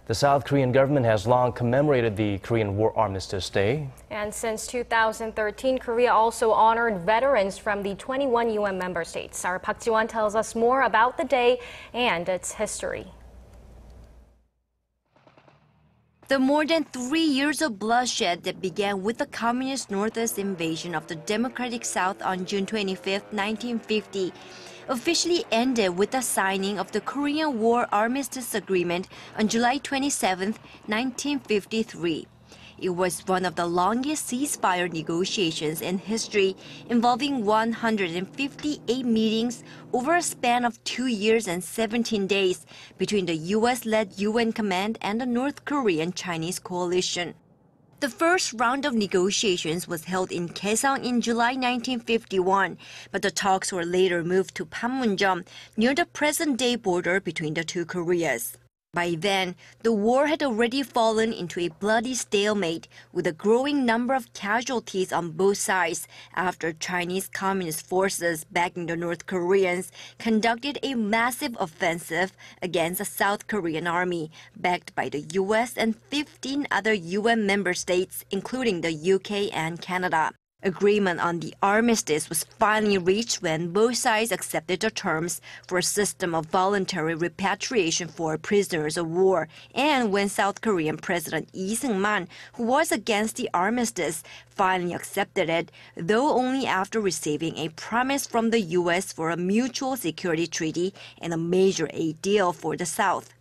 The South Korean government has long commemorated the Korean War Armistice Day. And since 2013, Korea also honored veterans from the 21 UN member states. Our Park Ji-won tells us more about the day and its history. The more than 3 years of bloodshed that began with the communist Northwest invasion of the democratic South on June 25, 1950, officially ended with the signing of the Korean War Armistice Agreement on July 27, 1953. It was one of the longest ceasefire negotiations in history, involving 158 meetings over a span of 2 years and 17 days between the U.S.-led UN Command and the North Korean-Chinese coalition. The first round of negotiations was held in Kaesong in July 1951, but the talks were later moved to Panmunjom, near the present-day border between the two Koreas. By then, the war had already fallen into a bloody stalemate, with a growing number of casualties on both sides after Chinese Communist forces backing the North Koreans conducted a massive offensive against the South Korean army, backed by the US and 15 other UN member states, including the UK and Canada. Agreement on the armistice was finally reached when both sides accepted the terms for a system of voluntary repatriation for prisoners of war, and when South Korean President Lee Seung-man, who was against the armistice, finally accepted it, though only after receiving a promise from the U.S. for a mutual security treaty and a major aid deal for the South.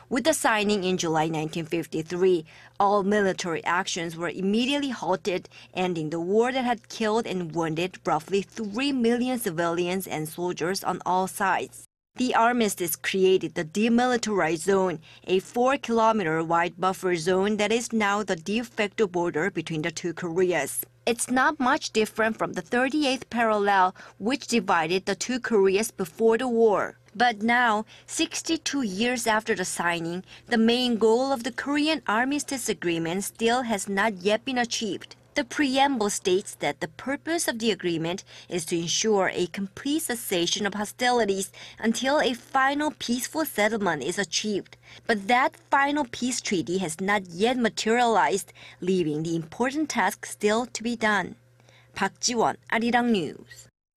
With the signing in July 1953, all military actions were immediately halted, ending the war that had killed and wounded roughly 3 million civilians and soldiers on all sides. The armistice created the Demilitarized Zone, a 4-kilometer wide buffer zone that is now the de facto border between the two Koreas. It's not much different from the 38th parallel, which divided the two Koreas before the war. But now, 62 years after the signing, the main goal of the Korean Armistice Agreement still has not yet been achieved. The preamble states that the purpose of the agreement is to ensure a complete cessation of hostilities until a final peaceful settlement is achieved. But that final peace treaty has not yet materialized, leaving the important task still to be done. Park Ji-won, Arirang News.